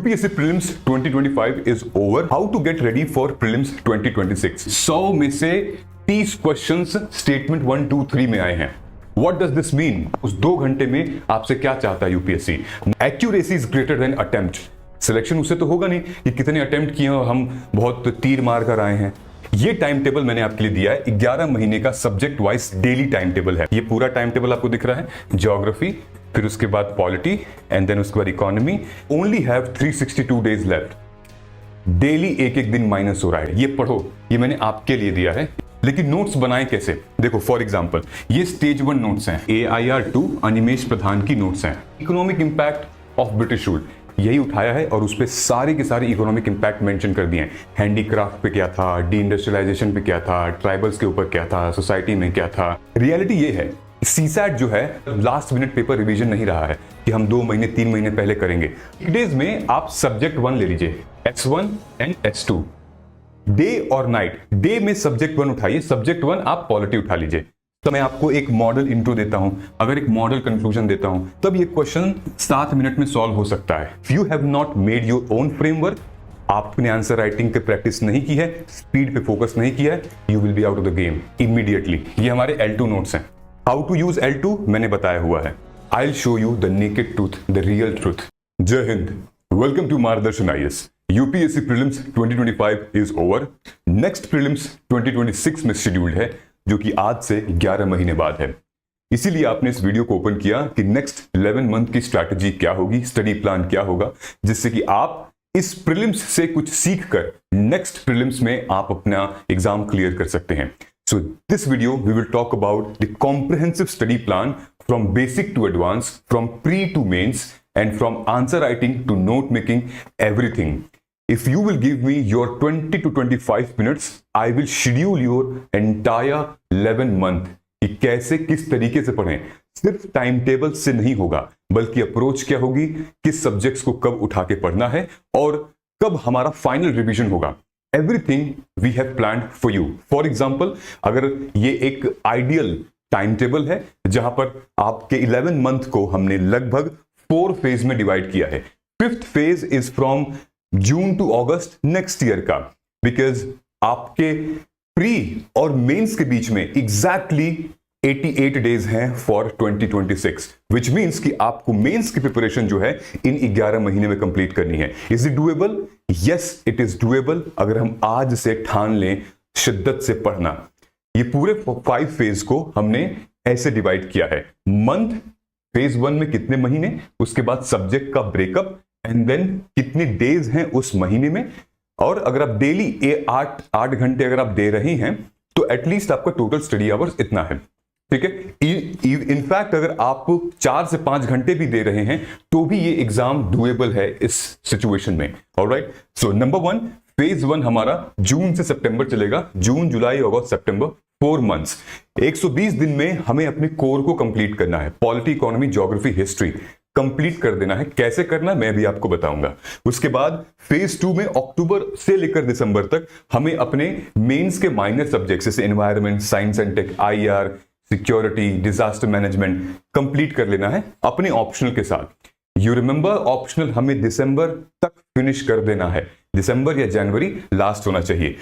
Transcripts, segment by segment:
UPSC Prelims 2025 is over. How to get ready for Prelims 2026? 100 में से 30 questions statement 1, 2, 3 में आए हैं. What does this mean? उस 2 घंटे में आपसे क्या चाहता है UPSC? Accuracy is greater than attempt. Selection उससे तो होगा नहीं कि कितने अटेम्प्ट किए और हम बहुत तीर मार कर आए हैं. ये टाइम टेबल मैंने आपके लिए दिया है. 11 महीने का subject wise daily time table है. ये पूरा टाइम टेबल आपको दिख रहा है. ज्योग्राफी, फिर उसके बाद पॉलिटी एंड देन उसके बाद economy. Only have 362 days left. Daily एक दिन माइनस हो रहा है. ये पढ़ो, ये मैंने आपके लिए दिया है. लेकिन नोट्स बनाए कैसे? देखो फॉर एग्जांपल ये स्टेज 1 नोट्स हैं. AIR 2 अनिमेश प्रधान की नोट्स हैं. Economic impact of British rule यही उठाया है और उस पे सारे के सारे इकोनॉमिक इंपैक्ट मेंशन कर दिए हैं. हैंडीक्राफ्ट पे क्या था, डी इंडस्ट्रियलाइजेशन पे क्या था, ट्राइबल्स के ऊपर क्या था, सोसाइटी में क्या था. रियलिटी ये है, सीसैट जो है लास्ट मिनट पेपर रिवीजन नहीं रहा है कि हम 2 महीने 3 महीने पहले करेंगे. डेज में आप सब्जेक्ट 1 ले लीजिए, S1 एंड S2. डे और नाइट. डे में सब्जेक्ट 1 उठाइए, सब्जेक्ट 1 आप पॉलिटी उठा लीजिए. तो मैं आपको एक मॉडल इंट्रो देता हूं, अगर एक मॉडल कंक्लूजन देता हूं, तब ये क्वेश्चन 7 मिनट में सॉल्व हो सकता है. You have not made your own framework. आपने आंसर राइटिंग पे प्रैक्टिस नहीं की है, स्पीड पे फोकस नहीं किया है, you will be out of the game immediately. ये हमारे L2 नोट्स हैं. हाउ टू यूज L2 मैंने बताया हुआ है. I will show you the naked truth, the real truth. जय हिंद. वेलकम टू मार्गदर्शन IAS. UPSC Prelims 2025 is over. Next Prelims 2026 में शेड्यूल्ड है, जो कि आज से 11 महीने बाद है. इसीलिए आपने इस वीडियो को ओपन किया कि नेक्स्ट 11 मंथ की स्ट्रैटेजी क्या होगी, स्टडी प्लान क्या होगा, जिससे कि आप इस प्रीलिम्स से कुछ सीख कर नेक्स्ट प्रीलिम्स में आप अपना एग्जाम क्लियर कर सकते हैं. So this video we will talk about the comprehensive study plan from basic to advanced, from pre to mains and from answer writing to note making, everything. If you will give me your 20 to 25 minutes, I will schedule your entire 11 month कि कैसे किस तरीके से पढ़ें. सिर्फ time table से नहीं होगा, बल्कि अप्रोच क्या होगी, किस सब्जेक्ट्स को कब उठा के पढ़ना है और कब हमारा फाइनल रिवीजन होगा. Everything we have planned for you. For example, अगर ये एक आइडियल टाइम टेबल है जहां पर आपके 11 मंथ को हमने लगभग 4 फेज में डिवाइड किया है. 5th phase is from June to August next year का, बिकॉज आपके प्री और मेंस के बीच में एग्जैक्टली 88 डेज हैं फॉर 2026, विच मीन्स कि आपको मेंस की प्रिपरेशन जो है इन 11 महीने में कंप्लीट करनी है. Is it doable? Yes, it is doable. अगर हम आज से ठान लें शिद्दत से पढ़ना. ये पूरे 5 फेज को हमने ऐसे डिवाइड किया है. मंथ, फेज 1 में कितने महीने, उसके बाद सब्जेक्ट का ब्रेकअप एंड देन कितने डेज हैं उस महीने में. और अगर आप डेली 8 घंटे अगर आप दे रहे हैं तो एटलीस्ट आपका टोटल स्टडी आवर्स इतना है. ठीक है. इनफैक्ट अगर आप 4 से 5 घंटे भी दे रहे हैं तो भी ये एग्जाम डुएबल है इस सिचुएशन में. ऑलराइट. सो नंबर 1, फेज 1 हमारा जून से सितंबर चलेगा. जून, जुलाई, अगस्त, सितंबर, 4 मंथ्स. 120 दिन में हमें अपने कोर को कंप्लीट करना है. Polity, economy, geography, history complete कर देना है. कैसे करना मैं भी आपको बताऊंगा. उसके बाद फेज 2 में अक्टूबर से लेकर दिसंबर तक हमें अपने मेंस के माइनर सब्जेक्ट्स जैसे environment, science and tech, IR, security, disaster management complete कर लेना है अपने ऑप्शनल के साथ. यू रिमेंबर, ऑप्शनल हमें दिसंबर तक फिनिश कर देना है. दिसंबर या जनवरी लास्ट होना चाहिए.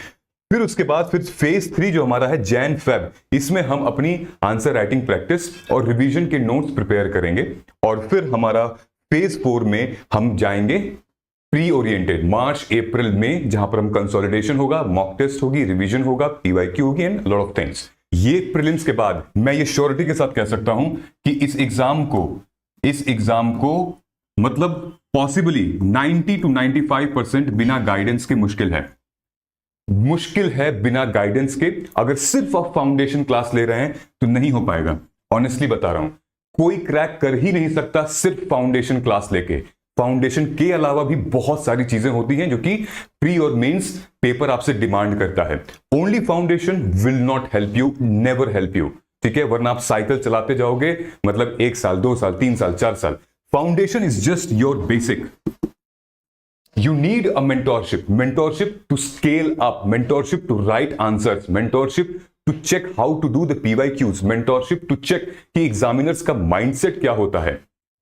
फिर उसके बाद फिर फेज 3 जो हमारा है जैन फेब, इसमें हम अपनी आंसर राइटिंग प्रैक्टिस और रिवीजन के नोट्स प्रिपेयर करेंगे. और फिर हमारा फेज 4 में हम जाएंगे प्री ओरिएंटेड, मार्च, अप्रैल में, जहां पर हम कंसोलिडेशन होगा, मॉक टेस्ट होगी, रिवीजन होगा, PYQ होगी एंड लॉट ऑफ थिंग्स. ये प्रीलिम्स के बाद मैं ये श्योरिटी के साथ कह सकता हूं कि इस एग्जाम को मतलब पॉसिबली 90 to 95% बिना गाइडेंस के मुश्किल है बिना गाइडेंस के. अगर सिर्फ आप फाउंडेशन क्लास ले रहे हैं तो नहीं हो पाएगा. ऑनेस्टली बता रहा हूं, कोई क्रैक कर ही नहीं सकता सिर्फ फाउंडेशन क्लास लेके. फाउंडेशन के अलावा भी बहुत सारी चीजें होती हैं जो कि प्री और मेंस पेपर आपसे डिमांड करता है. Only foundation will not help you, never help you. ठीक है. वरना आप साइकिल चलाते जाओगे, मतलब 1 साल, 2 साल, 3 साल, 4 साल. Foundation is just your basic. You need a mentorship to scale up, mentorship to write answers, mentorship to check how to do the PYQs, mentorship to check कि एग्जामिनर्स का माइंडसेट क्या होता है.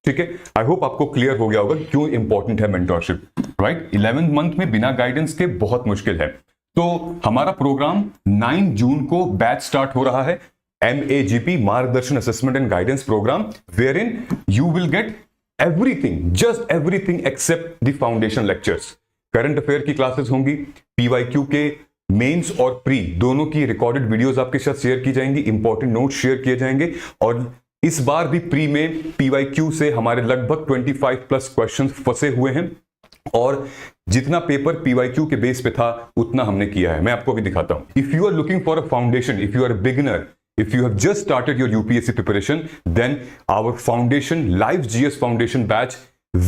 ठीक है. आई होप आपको clear हो गया होगा क्यों इंपॉर्टेंट है मेंटोरशिप. राइट। 11th मंथ में बिना गाइडेंस के बहुत मुश्किल है। तो हमारा प्रोग्राम 9 जून को बैच स्टार्ट हो रहा है, MAGP Margdarshan assessment and guidance program, where in you will get everything, just everything except the foundation lectures. Current affair की क्लासेस होंगी, PYQ के मेंस और प्री दोनों की रिकॉर्डेड वीडियोस आपके साथ शेयर की जाएंगी, इंपॉर्टेंट नोट्स शेयर किए जाएंगे, और इस बार भी प्री में PYQ से हमारे लगभग 25 प्लस क्वेश्चन फंसे हुए हैं, और जितना पेपर PYQ के बेस पे था उतना हमने किया है। मैं आपको अभी दिखाता हूं। If you are looking for a foundation, if you are a beginner, if you have just started your UPSC preparation, then our foundation live GS foundation batch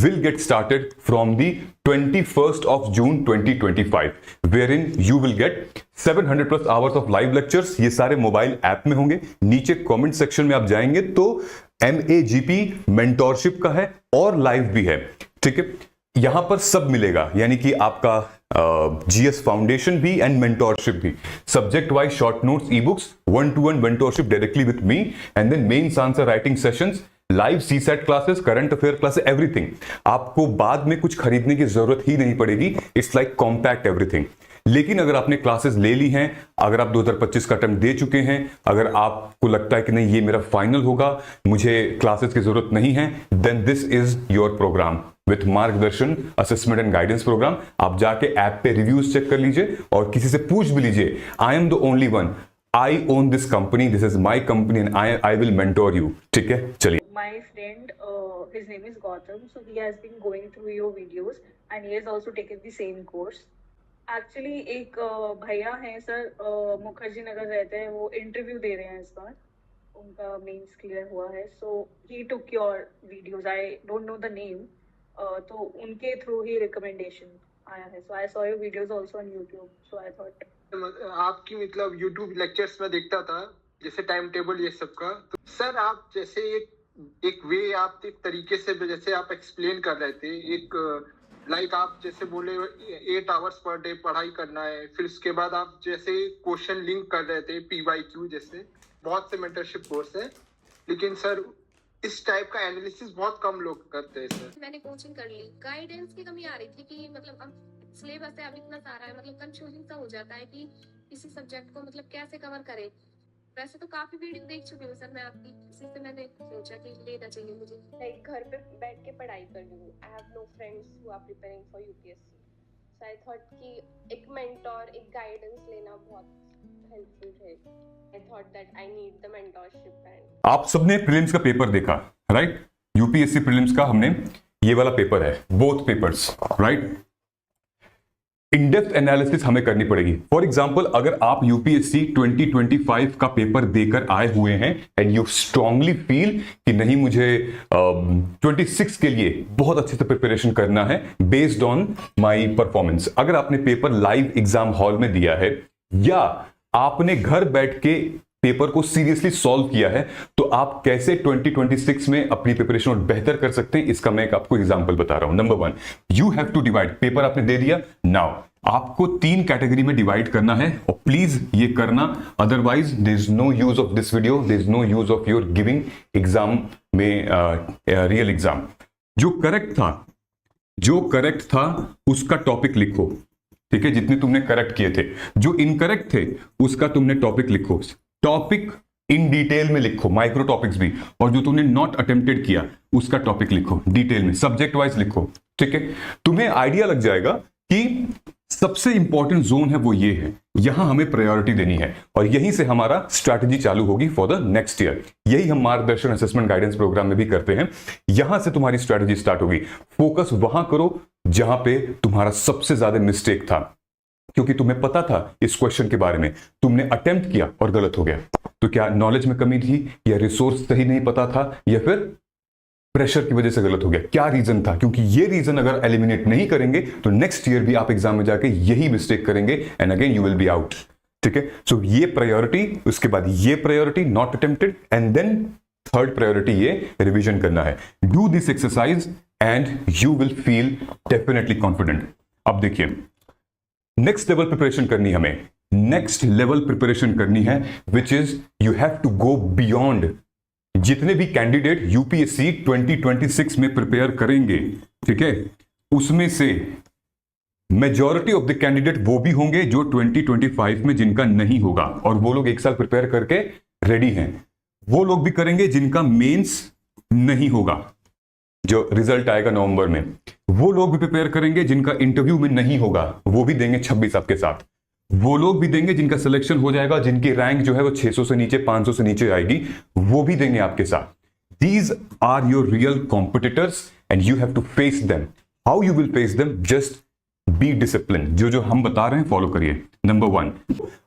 will get started from the 21st of June 2025, wherein you will get 700 plus hours of live lectures। ये सारे mobile app में होंगे। नीचे comment section में आप जाएंगे तो MAGP mentorship का है और लाइव भी है, ठीक है। यहां पर सब मिलेगा, यानी कि आपका GS फाउंडेशन भी एंड मेंटोरशिप भी, subject wise short notes, e books, 1-to-1 mentorship directly with me, and then mains answer writing sessions, live CSAT classes, current affair classes, everything. आपको बाद में कुछ खरीदने की जरूरत ही नहीं पड़ेगी। It's like compact everything. लेकिन अगर आपने क्लासेस ले ली हैं, अगर आप 2025 का अटेम्प्ट दे चुके हैं, अगर आपको लगता है कि नहीं ये मेरा फाइनल होगा, मुझे क्लासेस की जरूरत नहीं है, then this is your program with Margdarshan assessment and guidance program. आप जाके ऐप पे रिव्यूज चेक कर लीजिए और किसी से पूछ भी लीजिए, I am the only one, I own this company, this is my company and I will mentor you. ठीक है, चलिए। My friend, his name is Gautam, so he has been going through your videos and he has also taken the same course. Actually, एक भैया हैं sir, Mukherjee Nagar रहते हैं, वो interview दे रहे हैं इस बार, उनका मेंस क्लियर हुआ है, so he took your videos. I don't know the name, तो उनके थ्रू ही रिकमेंडेशन आया है, so I saw your videos also on YouTube, so I thought आपकी मतलब YouTube लेक्चर्स में देखता था, जैसे टाइम टेबल ये सब का, तो सर आप जैसे एक वे, आप एक तरीके से जैसे आप एक्सप्लेन कर रहे थे, एक लाइक आप जैसे बोले 8 आवर्स पर डे पढ़ाई करना है, फिर उसके बाद आप जैसे क्वेश्चन लिंक कर रहे थे PYQ जैसे, बहुत से मेंटरशिप कोर्स है, लेकिन सर इस टाइप का एनालिसिस बहुत कम लोग करते हैं सर। मैंने कोचिंग कर ली, गाइडेंस की कमी आ रही थी कि मतलब अब सिलेबस है, अब इतना सारा है, मतलब कंफ्यूजिंग सा हो जाता है कि किसी सब्जेक्ट को मतलब कैसे कवर करें। वैसे तो काफी वीडियो देख चुकी हूँ सर मैं आपकी, इसी से मैंने सोचा कि लेना चाहिए मुझे। लाइक घर पे बैठ के पढ़ाई कर रही हूँ, I have no friends who are preparing for UPSC, so I thought कि एक मेंटोर, एक गाइडेंस लेना बहुत हेल्पफुल है। I thought that I need the mentorship. And आप सबने प्रीलिम्स का पेपर देखा, राइट? UPSC प्रीलिम्स का हमने ये वाला पेपर है, both papers, right? In depth analysis हमें करनी पड़ेगी। फॉर एग्जाम्पल, अगर आप UPSC 2025 का पेपर देकर आए हुए हैं एंड यू स्ट्रांगली फील कि नहीं मुझे 26 के लिए बहुत अच्छे से प्रिपरेशन करना है बेस्ड ऑन माय परफॉर्मेंस, अगर आपने पेपर लाइव एग्जाम हॉल में दिया है या आपने घर बैठ के पेपर को सीरियसली सॉल्व किया है, तो आप कैसे 2026 में अपनी प्रिपरेशन और बेहतर कर सकते हैं, इसका मैं आपको एग्जांपल बता रहा हूं। Number 1, you have to divide. Paper आपने दे दिया, नाउ आपको 3 कैटेगरी में डिवाइड करना है, और प्लीज ये करना, otherwise there is no use of this video, there is no use of your giving exam में रियल एग्जाम। जो करेक्ट था उसका टॉपिक लिखो, ठीक है, जितने तुमने करेक्ट किए थे। जो इनकरेक्ट थे उसका तुमने टॉपिक लिखो, टॉपिक इन डिटेल में लिखो, माइक्रो टॉपिक्स भी, और जो तुमने नॉट अटेम्प्टेड किया उसका टॉपिक लिखो डिटेल में, सब्जेक्ट वाइज लिखो, ठीक है। तुम्हें आइडिया लग जाएगा कि सबसे इंपॉर्टेंट जोन है वो ये है, यहां हमें प्रायोरिटी देनी है, और यहीं से हमारा स्ट्रैटेजी चालू होगी फॉर द नेक्स्ट ईयर। यही हम मार्गदर्शन असेसमेंट गाइडेंस प्रोग्राम में भी करते हैं, यहां से तुम्हारी स्ट्रैटेजी स्टार्ट होगी। फोकस वहां करो जहां पे तुम्हारा सबसे ज्यादा मिस्टेक था, क्योंकि तुम्हें पता था इस क्वेश्चन के बारे में, तुमने अटेम्प्ट किया और गलत हो गया। तो क्या नॉलेज में कमी थी, या रिसोर्स सही नहीं पता था, या फिर प्रेशर की वजह से गलत हो गया? क्या रीजन था? क्योंकि ये रीजन अगर एलिमिनेट नहीं करेंगे तो नेक्स्ट ईयर भी आप एग्जाम में जाके यही मिस्टेक करेंगे and again you will be out, ठीक है। सो ये प्रायोरिटी, उसके बाद ये priority not attempted, and then third priority ये रिवीजन करना है। Do this exercise and you will feel definitely confident. अब देखिए, नेक्स्ट लेवल प्रिपरेशन करनी है हमें, नेक्स्ट लेवल प्रिपरेशन करनी है, which is you have to go beyond. जितने भी कैंडिडेट UPSC 2026 में प्रिपेयर करेंगे, ठीक है, उसमें से मेजॉरिटी ऑफ द कैंडिडेट वो भी होंगे जो 2025 में जिनका नहीं होगा, और वो लोग एक साल प्रिपेयर करके रेडी हैं। वो लोग भी करेंगे जिनका मेंस नहीं होगा, जो रिजल्ट आएगा नवंबर में। वो लोग भी प्रिपेयर करेंगे जिनका इंटरव्यू में नहीं होगा, वो भी देंगे 26 आपके साथ। वो लोग भी देंगे जिनका सिलेक्शन हो जाएगा, जिनकी रैंक जो है वो 600 से नीचे 500 से नीचे आएगी, वो भी देंगे आपके साथ। These are your real competitors and you have to face them. How you will face them? Just be disciplined. जो हम बता रहे हैं फॉलो करिए। नंबर 1,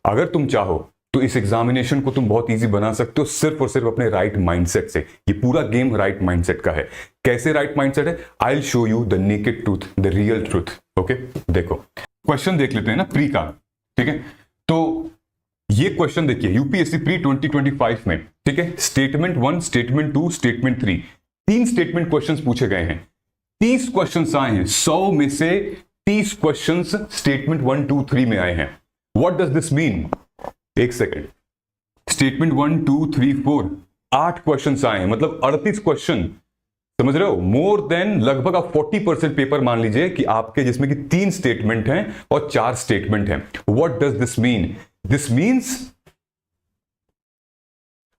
अगर तुम चाहो तो इस एग्जामिनेशन को तुम बहुत इजी बना सकते हो सिर्फ और सिर्फ अपने राइट माइंडसेट से। ये पूरा गेम राइट माइंडसेट का है। कैसे राइट माइंडसेट है? I will show you the naked truth, the real truth. Okay, देखो क्वेश्चन देख लेते हैं ना प्री का, ठीक है। तो ये क्वेश्चन देखिए यूपीएससी प्री 2025 में, ठीक है। Statement 1, statement 2, statement 3, 3 statement questions पूछे गए हैं। 30 क्वेश्चंस आए हैं, 100 में से 30 क्वेश्चंस स्टेटमेंट 1, 2, 3 में आए हैं। What does this mean? एक सेकेंड, स्टेटमेंट 1, 2, 3, 4, 8 क्वेश्चंस आए हैं, मतलब 38 क्वेश्चन। समझ रहे हो? मोर देन लगभग आप 40% पेपर मान लीजिए कि आपके, जिसमें कि 3 स्टेटमेंट हैं और 4 स्टेटमेंट हैं। What does this mean? This means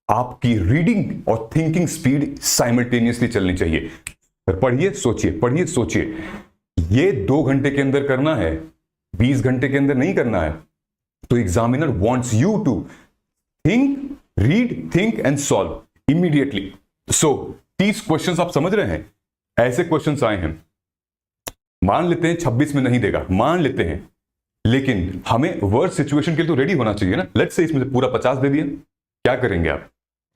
आपकी रीडिंग और थिंकिंग स्पीड साइमल्टेनियसली चलनी चाहिए। पढ़िए सोचिए, पढ़िए सोचिए। ये 2 घंटे के अंदर करना है, 20 घंटे के अंदर नहीं करना है। तो examiner wants you to think, read, think and solve immediately. So 30 questions आप समझ रहे हैं, ऐसे क्वेश्चंस आए हैं। मान लेते हैं 26 में नहीं देगा, मान लेते हैं, लेकिन हमें वर्स्ट सिचुएशन के लिए तो रेडी होना चाहिए ना। लेट्स से इसमें से पूरा 50 दे दिया, क्या करेंगे आप?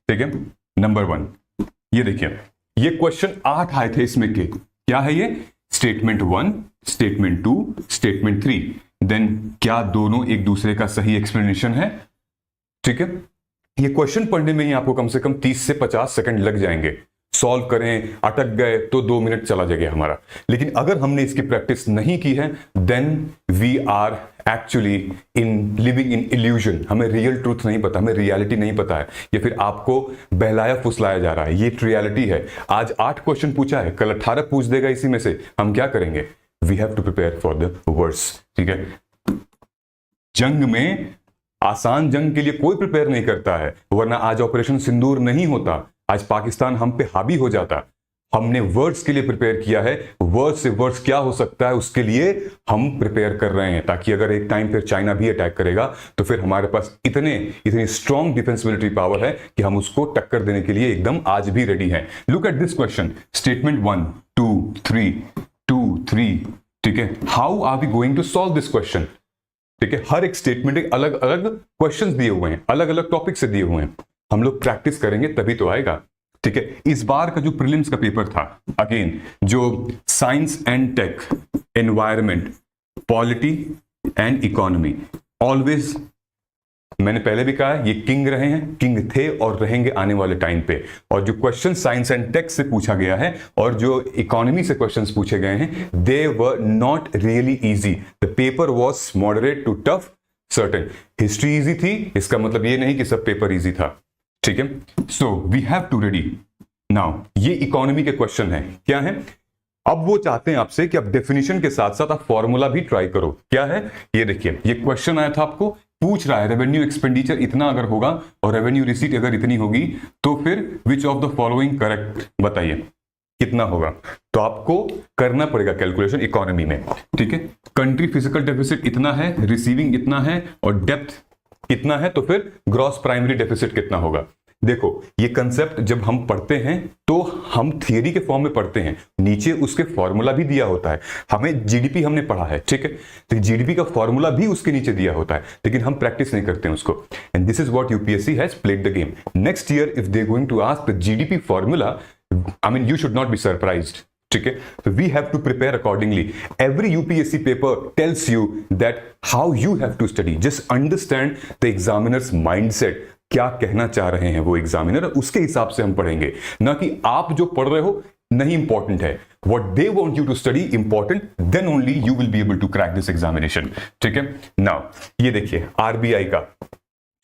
ठीक है, नंबर 1 ये देखिए, ये क्वेश्चन 8 आए थे इसमें के, क्या है ये? Statement 1, statement 2, statement 3। देन क्या दोनों एक दूसरे का सही एक्सप्लेनेशन है? ठीक है, ये क्वेश्चन पढ़ने में ही आपको कम से कम 30 से 50 सेकंड लग जाएंगे। सॉल्व करें, अटक गए तो 2 मिनट चला जाएगा हमारा। लेकिन अगर हमने इसकी प्रैक्टिस नहीं की है, then we are actually in living in illusion. हमें रियल ट्रूथ नहीं पता, हमें रियलिटी नहीं पता है, या फिर आपको बहलाया फुसलाया जा रहा है। ये रियलिटी है। आज 8 क्वेश्चन पूछा है, कल 18 पूछ देगा इसी में से। हम क्या करेंगे? We have to prepare for the worst. ठीक है, जंग में, आसान जंग के लिए कोई प्रिपेयर नहीं करता है, वरना आज ऑपरेशन सिंदूर नहीं होता, आज पाकिस्तान हम पे हावी हो जाता। हमने वर्ड्स के लिए प्रिपेयर किया है। वर्ड से वर्ड्स क्या हो सकता है उसके लिए हम प्रिपेयर कर रहे हैं, ताकि अगर एक टाइम फिर चाइना भी अटैक करेगा तो फिर हमारे पास इतनी स्ट्रॉन्ग डिफेंस मिलिट्री पावर है कि हम उसको टक्कर देने के लिए एकदम आज भी रेडी हैं। Look at this question, statement 1, 2, 3, ठीक है। How are we going to solve this question? ठीक है, हर एक स्टेटमेंट एक अलग अलग क्वेश्चन दिए हुए हैं, अलग अलग टॉपिक से दिए हुए हैं। हम लोग प्रैक्टिस करेंगे तभी तो आएगा। ठीक है, इस बार का जो प्रीलिम्स का पेपर था, अगेन जो science and tech, environment, polity and economy, always मैंने पहले भी कहा ये किंग रहे हैं, किंग थे और रहेंगे आने वाले टाइम पे। और जो क्वेश्चन साइंस एंड टेक से पूछा गया है और जो इकोनॉमी से क्वेश्चंस पूछे गए हैं, they were not really easy. The paper was moderate to tough certain. History easy थी, इसका मतलब ये नहीं कि सब पेपर इजी था। ठीक है, so we have to ready now. ये इकोनॉमी के क्वेश्चन है, क्या है? अब वो चाहते हैं आपसे कि आप डेफिनेशन के साथ साथ आप फॉर्मूला भी ट्राई करो। क्या है ये? देखिए, ये क्वेश्चन आया था, आपको पूछ रहा है रेवेन्यू एक्सपेंडिचर इतना अगर होगा और रेवेन्यू रिसीट अगर इतनी होगी तो फिर which of the following correct, बताइए कितना होगा? तो आपको करना पड़ेगा कैलकुलेशन इकोनॉमी में। ठीक है, कंट्री फिजिकल डेफिसिट इतना है, रिसीविंग इतना है और डेप्थ कितना है, तो फिर ग्रॉस प्राइमरी डेफिसिट कितना होगा। देखो, ये कंसेप्ट जब हम पढ़ते हैं तो हम थियरी के फॉर्म में पढ़ते हैं, नीचे उसके फॉर्मूला भी दिया होता है। हमें जीडीपी हमने पढ़ा है, ठीक है, तो जीडीपी का फॉर्मूला भी उसके नीचे दिया होता है, लेकिन हम प्रैक्टिस नहीं करते हैं उसको। And this is what UPSC has played the game. Next year if they going to ask the GDP formula, I mean you should not be surprised. ठीक है, तो we have to prepare accordingly. Every UPSC paper tells you that how you have to study. Just understand the examiner's mindset, क्या कहना चाह रहे हैं वो examiner, उसके हिसाब से हम पढ़ेंगे, ना कि आप जो पढ़ रहे हो नहीं इंपॉर्टेंट है। What they want you to study important, then only you will be able to crack this examination. ठीक है, नाउ ये देखिए आरबीआई का,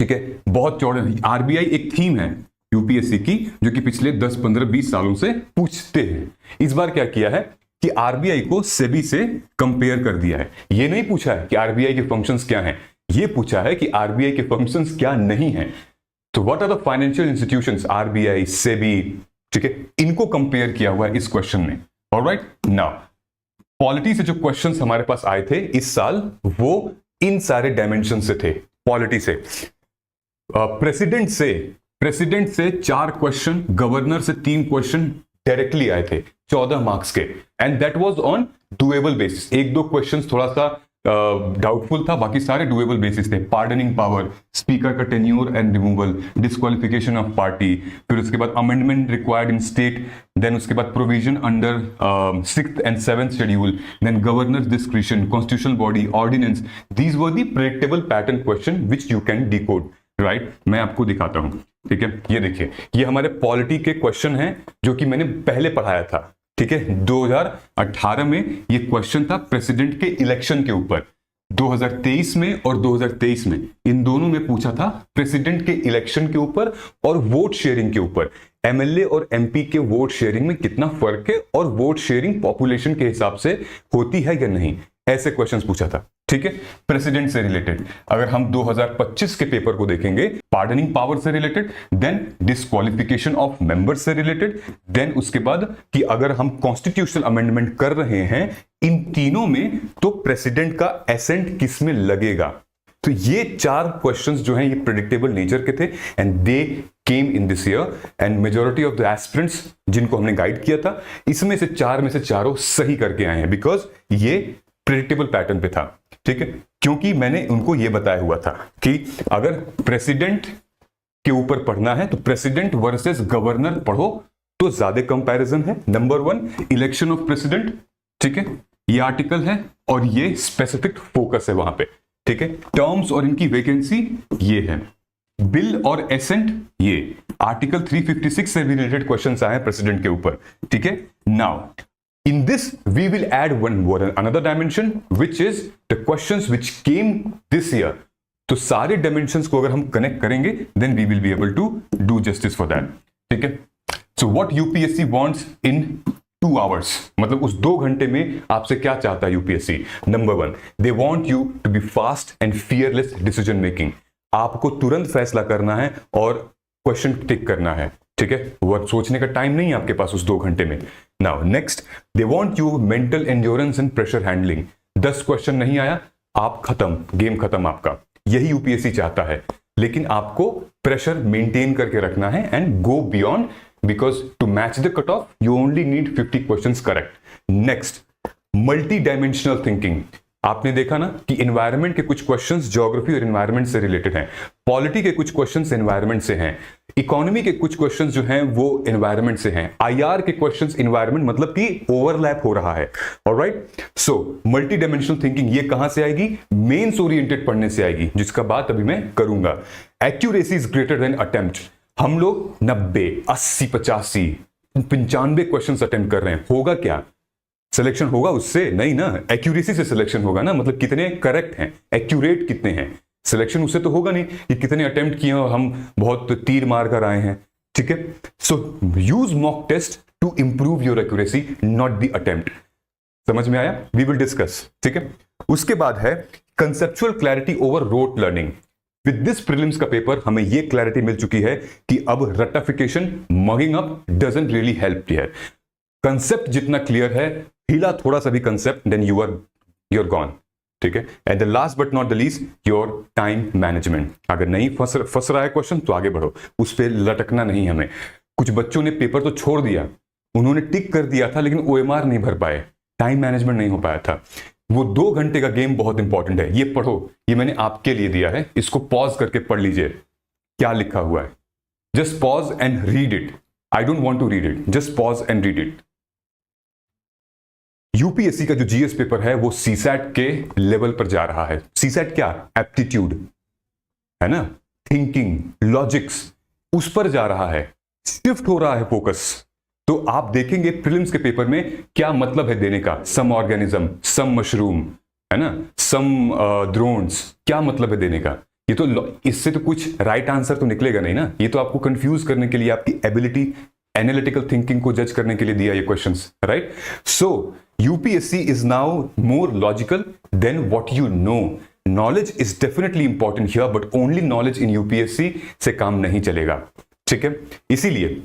ठीक है, बहुत चौड़े। आरबीआई एक थीम है यूपीएससी की, जो कि पिछले 10, 15, 20 सालों से पूछते हैं। इस बार क्या किया है, कि आरबीआई को सेबी से कंपेयर कर दिया है। ये नहीं पूछा है कि आरबीआई के फंक्शंस क्या हैं, ये पूछा है कि आरबीआई के फंक्शंस क्या नहीं हैं। तो what are the financial institutions, RBI, SEBI, ठीक है, इनको कंपेयर किया हुआ है इस क्वेश्चन में। ऑलराइट, नाउ पॉलिटी से जो क्वेश्चंस हमारे पास आए थे इस साल, वो इन सारे डायमेंशन से थे। पॉलिटी से, प्रेसिडेंट से 4 क्वेश्चन, गवर्नर से 3 क्वेश्चन डायरेक्टली आए थे 14 मार्क्स के, and that was on doable basis. 1-2 questions थोड़ा सा डाउटफुल था, बाकी सारे डुएबल बेसिस थे। पार्डनिंग पावर, स्पीकर का tenure and removal, disqualification of party, फिर उसके बाद amendment required in state, then उसके बाद provision under 6th and 7th schedule, then governor's discretion, constitutional body, ordinance. These were the predictable pattern question which you can decode. Right, मैं आपको दिखाता हूं, ठीक है। ये देखिए, ये हमारे पॉलिटी के क्वेश्चन हैं जो कि मैंने पहले पढ़ाया था, ठीक है। 2018 में ये क्वेश्चन था प्रेसिडेंट के इलेक्शन के ऊपर। 2023 में और 2023 में इन दोनों में पूछा था प्रेसिडेंट के इलेक्शन के ऊपर और वोट शेयरिंग के ऊपर। एमएलए और एमपी के वोट शेयरिंग में कितना फर्क है और वोट शेयरिंग पॉपुलेशन के हिसाब से होती है या नहीं, ऐसे क्वेश्चंस पूछा था, ठीक है, प्रेसिडेंट से रिलेटेड। अगर हम 2025 के पेपर को देखेंगे, पार्डनिंग पावर से related, then disqualification of members से रिलेटेड, देन उसके बाद कि अगर हम कॉन्स्टिट्यूशनल अमेंडमेंट कर रहे हैं इन तीनों में तो प्रेसिडेंट का एसेंट किस में लगेगा। तो ये 4 क्वेश्चंस जो हैं ये प्रेडिक्टेबल नेचर के थे, and they came in this year, and majority of the aspirants जिनको हमने गाइड किया था, इसमें से 4 में से चारों सही करके आए हैं, बिकॉज ये प्रेडिक्टेबल पैटर्न पे था, ठीक है। क्योंकि मैंने उनको ये बताया हुआ था कि अगर प्रेसिडेंट के ऊपर पढ़ना है तो प्रेसिडेंट वर्सेस गवर्नर पढ़ो तो ज्यादा कंपैरिजन है। नंबर 1 इलेक्शन ऑफ प्रेसिडेंट, ठीक है, ये आर्टिकल है और ये स्पेसिफिक फोकस है वहां पे, ठीक है। टर्म्स और इनकी वैकेंसी ये है। बिल और एसेंट, ये आर्टिकल 356 से रिलेटेड क्वेश्चंस आए हैं प्रेसिडेंट के ऊपर, ठीक है। Now in this we will add another dimension which is the questions which came this year. तो सारे dimensions को अगर हम connect करेंगे then we will be able to do justice for that, ठीक है। So what UPSC wants in 2 hours, मतलब उस 2 घंटे में आपसे क्या चाहता है UPSC? Number 1, they want you to be fast and fearless decision making. आपको तुरंत फैसला करना है और क्वेश्चन टिक करना है, ठीक है। वो सोचने का टाइम नहीं है आपके पास उस 2 घंटे में। Now next, they want you mental endurance and pressure handling. 10 question नहीं आया, आप खत्म, गेम खत्म आपका। यही यूपीएससी चाहता है, लेकिन आपको प्रेशर मेंटेन करके रखना है and go beyond, because to match the cut off you only need 50 questions correct. Next, multi dimensional thinking. आपने देखा ना कि एनवायरनमेंट के कुछ क्वेश्चंस ज्योग्राफी और एनवायरनमेंट से रिलेटेड हैं, पॉलिटी के कुछ क्वेश्चंस एनवायरनमेंट से हैं, इकोनॉमी के कुछ क्वेश्चंस जो हैं वो एनवायरनमेंट से हैं, आईआर के क्वेश्चंस एनवायरनमेंट, मतलब कि ओवरलैप हो रहा है। Alright, so multi dimensional thinking ये कहां से आएगी? मेंस ओरिएंटेड पढ़ने से आएगी, जिसका बात अभी मैं करूंगा। Accuracy is greater than attempt. हम लोग 90, 80, 85, 95 क्वेश्चंस अटेम्प्ट कर रहे हैं, होगा क्या? सिलेक्शन होगा उससे? नहीं ना, एक्यूरेसी से सिलेक्शन होगा ना, मतलब कितने करेक्ट हैं, एक्यूरेट कितने हैं। सिलेक्शन उससे तो होगा नहीं कि कितने अटेम्प्ट किए और हम बहुत तीर मार कर आए हैं, ठीक है। So use mock test to improve your accuracy, not the attempt. समझ में आया? वी विल डिस्कस, ठीक है। उसके बाद है conceptual clarity over rote learning. With this prelims का पेपर हमें यह क्लैरिटी मिल चुकी है कि अब रटिफिकेशन, mugging up doesn't really help here. Concept जितना क्लियर है, हिला थोड़ा सा भी concept, then you are gone, ठीक है। And the last but not the least, your time management. अगर नहीं फंस रहा है क्वेश्चन तो आगे बढ़ो, उस पर लटकना नहीं हमें। कुछ बच्चों ने पेपर तो छोड़ दिया, उन्होंने टिक कर दिया था लेकिन ओएमआर नहीं भर पाए, टाइम मैनेजमेंट नहीं हो पाया था। वो 2 घंटे का गेम बहुत इंपॉर्टेंट है, ये पढ़ो, ये मैंने आपके लिए दिया है, इसको पॉज करके पढ़ लीजिए क्या लिखा हुआ है। Just pause and read it, I don't want to read it, just pause and read it. UPSC का जो जीएस पेपर है वो सीसैट के लेवल पर जा रहा है। सीसैट क्या? एप्टीट्यूड है ना, थिंकिंग, लॉजिक्स, उस पर जा रहा है, शिफ्ट हो रहा है फोकस। तो आप देखेंगे प्रीलिम्स के पेपर में क्या मतलब है देने का, सम ऑर्गेनिज्म, सम मशरूम, है ना, सम ड्रोन्स, क्या मतलब है देने का। ये तो इससे तो कुछ राइट आंसर तो निकलेगा नहीं ना, ये तो आपको कंफ्यूज करने के लिए, आपकी एबिलिटी, एनालिटिकल थिंकिंग को जज करने के लिए दिया ये questions, right. So UPSC is now more logical than what you know. Knowledge is definitely important here, but only knowledge in UPSC से काम नहीं चलेगा. ठीक है, इसीलिए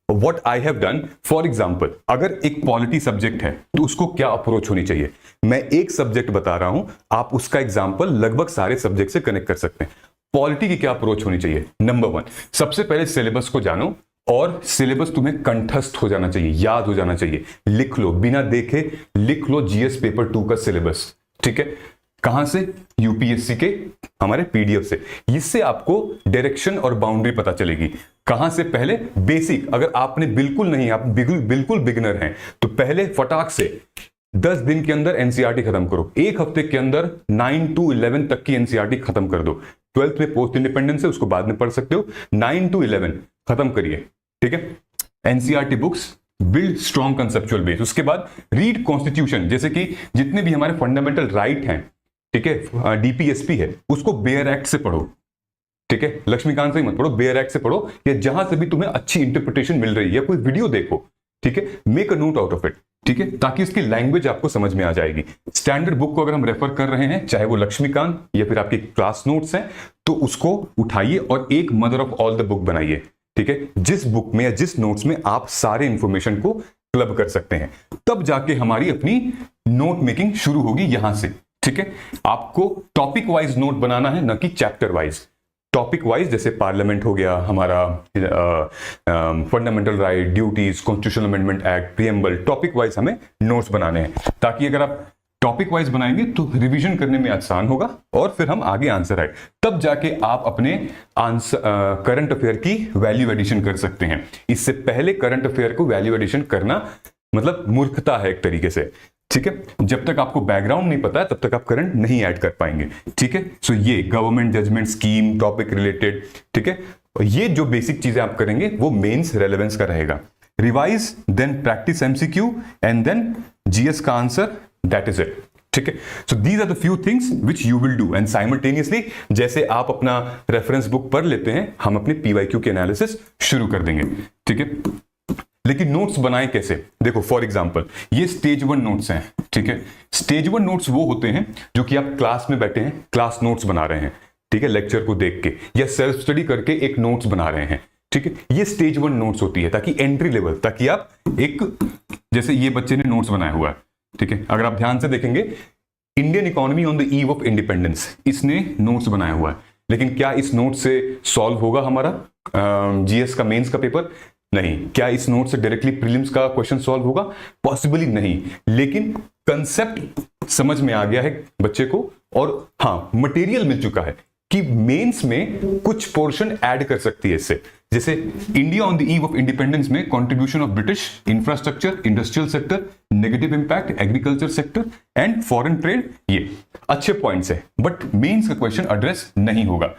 What I have done, for example, अगर एक पॉलिटी सब्जेक्ट है तो उसको क्या अप्रोच होनी चाहिए. मैं एक सब्जेक्ट बता रहा हूं, आप उसका एग्जाम्पल लगभग सारे सब्जेक्ट से कनेक्ट कर सकते हैं. पॉलिटी की क्या अप्रोच होनी चाहिए. नंबर 1, सबसे पहले सिलेबस को जानो, और सिलेबस तुम्हें कंठस्थ हो जाना चाहिए, याद हो जाना चाहिए. लिख लो, बिना देखे लिख लो जीएस पेपर 2 का सिलेबस. ठीक है, कहां से? यूपीएससी के हमारे पीडीएफ से. इससे आपको डायरेक्शन और बाउंड्री पता चलेगी. कहां से? पहले बेसिक. अगर आपने बिल्कुल नहीं, आप बिल्कुल बिगिनर हैं, तो पहले फटाक से 10 दिन के अंदर एनसीईआरटी खत्म करो. एक हफ्ते के अंदर 9 to 11 तक की एनसीईआरटी खत्म कर दो. 12th में पोस्ट इंडिपेंडेंस है, उसको बाद में पढ़ सकते हो. 9 to 11 खत्म करिए. ठीक है, NCERT books, build strong conceptual base. उसके बाद रीड कॉन्स्टिट्यूशन, जैसे कि जितने भी हमारे फंडामेंटल राइट हैं, ठीक है, डीपीएसपी है, उसको बेयर एक्ट से पढ़ो. ठीक है, लक्ष्मीकांत से ही मत पढ़ो, बेयर एक्ट से पढ़ो, या जहां से भी तुम्हें अच्छी इंटरप्रिटेशन मिल रही है, कोई वीडियो देखो. ठीक है, make a note out of it. ठीक है, ताकि उसकी लैंग्वेज आपको समझ में आ जाएगी. स्टैंडर्ड बुक को अगर हम रेफर कर रहे हैं, चाहे वो लक्ष्मीकांत या फिर आपकी क्लास नोट्स हैं, तो उसको उठाइए और एक mother of all the book बनाइए. ठीक है, जिस बुक में या जिस नोट्स में आप सारे इंफॉर्मेशन को क्लब कर सकते हैं, तब जाके हमारी अपनी नोट मेकिंग शुरू होगी यहां से. ठीक है, आपको टॉपिक वाइज नोट बनाना है, न कि चैप्टर वाइज. टॉपिक वाइज, जैसे पार्लियामेंट हो गया हमारा, fundamental right, duties, constitutional amendment act, preamble, topic wise हमें नोट्स बनाने हैं, ताकि अगर आप टॉपिक वाइज बनाएंगे तो रिवीजन करने में आसान होगा, और फिर हम आगे आंसर आए, तब जाके आप अपने आंसर करंट अफेयर की वैल्यू एडिशन कर सकते हैं. इससे पहले करंट अफेयर को वैल्यू एडिशन करना मतलब मूर्खता है एक तरीके से. ठीक है, जब तक आपको बैकग्राउंड नहीं पता है, तब तक आप करंट नहीं ऐड कर पाएंगे. ठीक है, सो ये government judgment, scheme, topic related. ठीक है, ये जो बेसिक चीजें आप करेंगे वो मेंस रेलेवेंस का रहेगा. Revise, then practice MCQ, and then GS का आंसर. That is it. ठीक है, so these are the few things which you will do, and simultaneously जैसे आप अपना रेफरेंस बुक पढ़ लेते हैं, हम अपने पीवाईक्यू के एनालिसिस शुरू कर देंगे. ठीक है, लेकिन नोट्स बनाएं कैसे? देखो, फॉर एग्जांपल ये स्टेज 1 नोट्स हैं. ठीक है, स्टेज 1 नोट्स वो होते हैं जो कि आप क्लास में बैठे हैं, क्लास नोट्स बना रहे हैं. ठीक है, लेक्चर को देख के या सेल्फ स्टडी करके एक नोट्स बना रहे हैं. ठीक है, ये स्टेज 1 नोट्स होती है, ताकि एंट्री लेवल, ताकि आप एक, जैसे ये बच्चे ने नोट्स बनाया हुआ है. ठीक है, अगर आप ध्यान से देखेंगे, Indian economy on the eve of independence, इसने नोट्स बनाया हुआ है. लेकिन क्या इस नोट से सॉल्व होगा हमारा जीएस का मेंस का पेपर? नहीं. क्या इस नोट से डायरेक्टली प्रीलिम्स का क्वेश्चन सॉल्व होगा? पॉसिबली नहीं. लेकिन कंसेप्ट समझ में आ गया है बच्चे को, और हाँ, मटेरियल मिल चुका है कि मेंस में कुछ पोर्शन ऐड कर सकती है इससे. जैसे India on the eve of independence में contribution of British, infrastructure, industrial sector, negative impact, agriculture sector and foreign trade, ये अच्छे पॉइंट्स है, बट मेंस का क्वेश्चन एड्रेस नहीं होगा.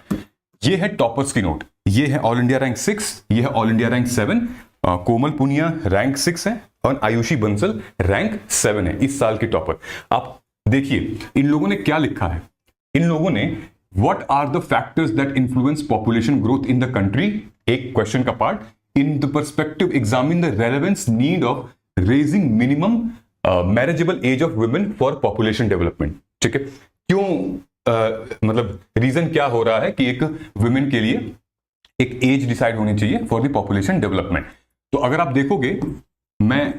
ये है टॉपर्स की नोट. ये है ऑल इंडिया रैंक 6, ये है ऑल इंडिया रैंक 7, कोमल पुनिया रैंक 6 है, और आयुषी बंसल रैंक 7 है, इस साल की टॉपर. आप देखिए इन लोगों ने क्या लिखा है. इन लोगों ने what are the factors that influence population growth in the country, एक क्वेश्चन का part. In the perspective examine the relevance need of raising minimum marriageable age of women for population development. ठीक है, क्यों मतलब रीजन क्या हो रहा है कि एक वुमेन के लिए एक एज डिसाइड होनी चाहिए फॉर द पॉपुलेशन डेवलपमेंट. तो अगर आप देखोगे, मैं